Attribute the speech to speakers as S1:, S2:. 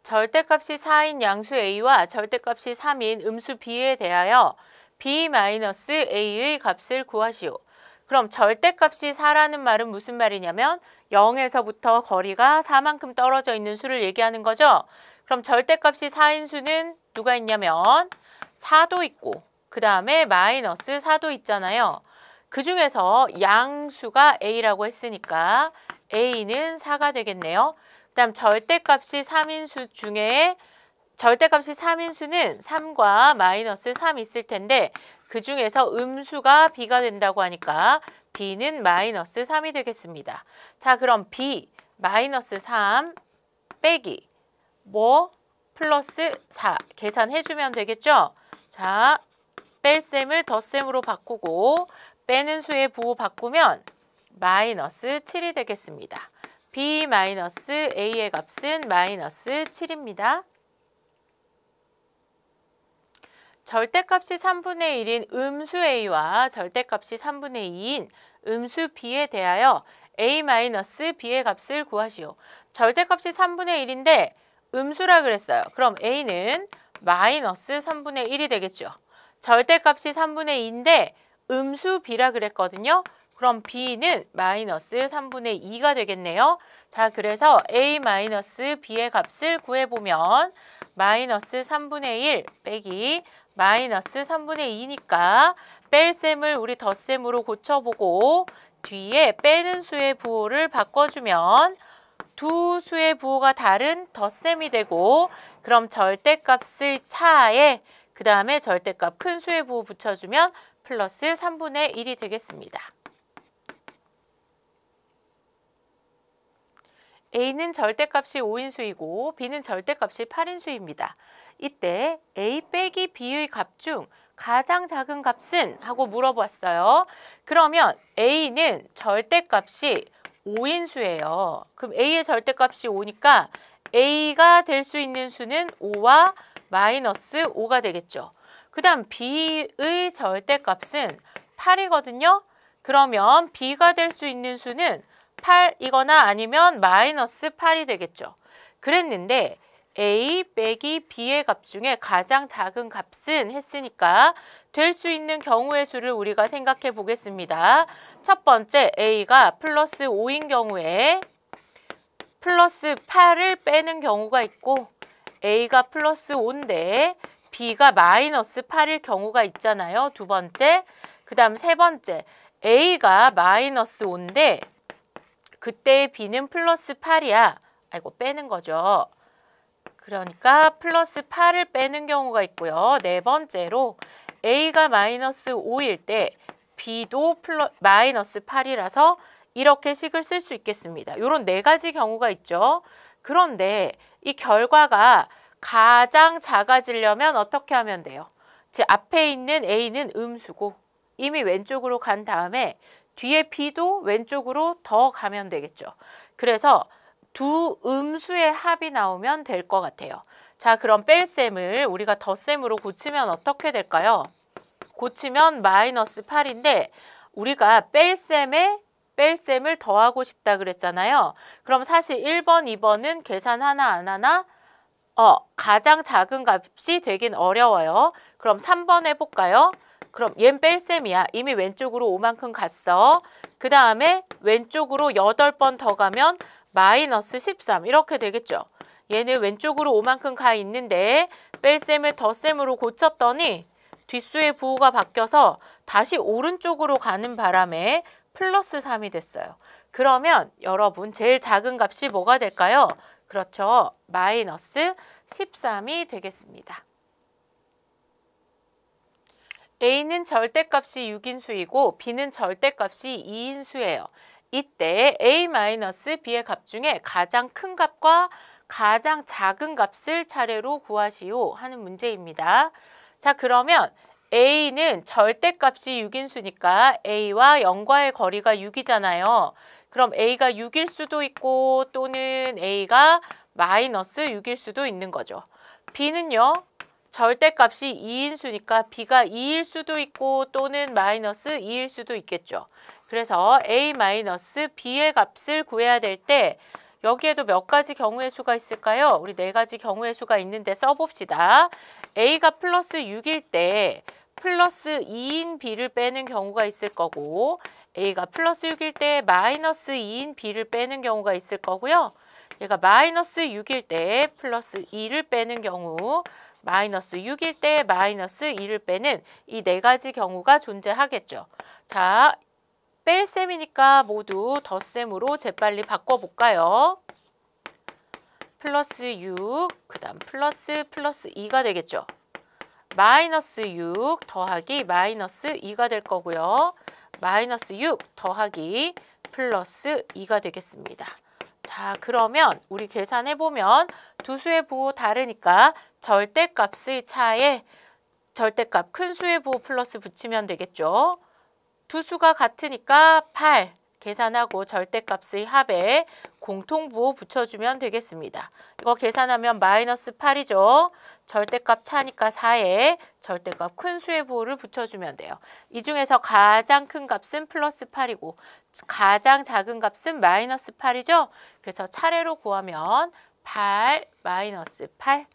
S1: 절대값이 4인 양수 A와 절대값이 3인 음수 B에 대하여 B-A의 값을 구하시오. 그럼 절대값이 4라는 말은 무슨 말이냐면 0에서부터 거리가 4만큼 떨어져 있는 수를 얘기하는 거죠. 그럼 절대값이 4인 수는 누가 있냐면 4도 있고 그 다음에 마이너스 4도 있잖아요. 그 중에서 양수가 A라고 했으니까 A는 4가 되겠네요. 그 다음 절대값이 3인 수 중에 절대값이 3인 수는 3과 마이너스 3 있을 텐데 그 중에서 음수가 B가 된다고 하니까 B는 마이너스 3이 되겠습니다. 자, 그럼 B 마이너스 3 빼기 플러스 4 계산해주면 되겠죠? 자, 뺄셈을 덧셈으로 바꾸고 빼는 수의 부호 바꾸면 마이너스 7이 되겠습니다. B 마이너스 A의 값은 마이너스 7입니다. 절대값이 3분의 1인 음수 A와 절대값이 3분의 2인 음수 B에 대하여 A-B의 값을 구하시오. 절대값이 3분의 1인데 음수라 그랬어요. 그럼 A는 마이너스 3분의 1이 되겠죠. 절대값이 3분의 2인데 음수 B라 그랬거든요. 그럼 B는 마이너스 3분의 2가 되겠네요. 자, 그래서 A-B의 값을 구해보면 마이너스 3분의 1 빼기 마이너스 3분의 2니까 뺄셈을 우리 덧셈으로 고쳐보고 뒤에 빼는 수의 부호를 바꿔주면 두 수의 부호가 다른 덧셈이 되고 그럼 절대값의 차에 그 다음에 절대값 큰 수의 부호 붙여주면 플러스 3분의 1이 되겠습니다. A는 절대값이 5인수이고 B는 절대값이 8인수입니다. 이때 A 빼기 B의 값 중 가장 작은 값은? 하고 물어봤어요. 그러면 A는 절대값이 5인수예요. 그럼 A의 절대값이 5니까 A가 될 수 있는 수는 5와 마이너스 5가 되겠죠. 그 다음 B의 절대값은 8이거든요. 그러면 B가 될 수 있는 수는 8이거나 아니면 마이너스 8이 되겠죠. 그랬는데 A 빼기 B의 값 중에 가장 작은 값은 했으니까 될 수 있는 경우의 수를 우리가 생각해 보겠습니다. 첫 번째 A가 플러스 5인 경우에 플러스 8을 빼는 경우가 있고 A가 플러스 5인데 B가 마이너스 8일 경우가 있잖아요. 두 번째. 그 다음 세 번째 A가 마이너스 5인데 그때의 B는 플러스 8이야. 아이고 빼는 거죠. 그러니까 플러스 8을 빼는 경우가 있고요. 네 번째로 A가 마이너스 5일 때 B도 마이너스 8이라서 이렇게 식을 쓸 수 있겠습니다. 이런 네 가지 경우가 있죠. 그런데 이 결과가 가장 작아지려면 어떻게 하면 돼요? 제 앞에 있는 A는 음수고 이미 왼쪽으로 간 다음에 뒤에 B도 왼쪽으로 더 가면 되겠죠. 그래서 두 음수의 합이 나오면 될 것 같아요. 자, 그럼 뺄셈을 우리가 덧셈으로 고치면 어떻게 될까요? 고치면 마이너스 8인데 우리가 뺄셈을 더하고 싶다 그랬잖아요. 그럼 사실 1번, 2번은 계산 하나 안 하나? 가장 작은 값이 되긴 어려워요. 그럼 3번 해볼까요? 그럼 얜 뺄셈이야. 이미 왼쪽으로 5만큼 갔어. 그 다음에 왼쪽으로 8번 더 가면 마이너스 13 이렇게 되겠죠. 얘는 왼쪽으로 5만큼 가 있는데 뺄셈을 덧셈으로 고쳤더니 뒷수의 부호가 바뀌어서 다시 오른쪽으로 가는 바람에 플러스 3이 됐어요. 그러면 여러분 제일 작은 값이 뭐가 될까요? 그렇죠. 마이너스 13이 되겠습니다. A는 절대값이 6인수이고 B는 절대값이 2인수예요. 이때 A-B의 값 중에 가장 큰 값과 가장 작은 값을 차례로 구하시오 하는 문제입니다. 자, 그러면 A는 절대값이 6인수니까 A와 0과의 거리가 6이잖아요. 그럼 A가 6일 수도 있고 또는 A가 마이너스 6일 수도 있는 거죠. B는요. 절대값이 2인수니까 B가 2일 수도 있고 또는 마이너스 2일 수도 있겠죠. 그래서 A-B의 값을 구해야 될 때 여기에도 몇 가지 경우의 수가 있을까요? 우리 네 가지 경우의 수가 있는데 써봅시다. A가 플러스 6일 때 플러스 2인 B를 빼는 경우가 있을 거고, A가 플러스 6일 때 마이너스 2인 B를 빼는 경우가 있을 거고요. 얘가 마이너스 6일 때 플러스 2를 빼는 경우, 마이너스 6일 때 마이너스 2를 빼는 이 네 가지 경우가 존재하겠죠. 자, 뺄셈이니까 모두 덧셈으로 재빨리 바꿔볼까요? 플러스 6, 그 다음 플러스 2가 되겠죠. 마이너스 6 더하기 마이너스 2가 될 거고요. 마이너스 6 더하기 플러스 2가 되겠습니다. 자, 그러면 우리 계산해보면 두 수의 부호 다르니까 절대값의 차에 절대값 큰 수의 부호 플러스 붙이면 되겠죠. 두 수가 같으니까 8 계산하고 절대값의 합에 공통부호 붙여주면 되겠습니다. 이거 계산하면 마이너스 8이죠. 절대값 차니까 4에 절대값 큰 수의 부호를 붙여주면 돼요. 이 중에서 가장 큰 값은 플러스 8이고 가장 작은 값은 마이너스 8이죠. 그래서 차례로 구하면 8 마이너스 8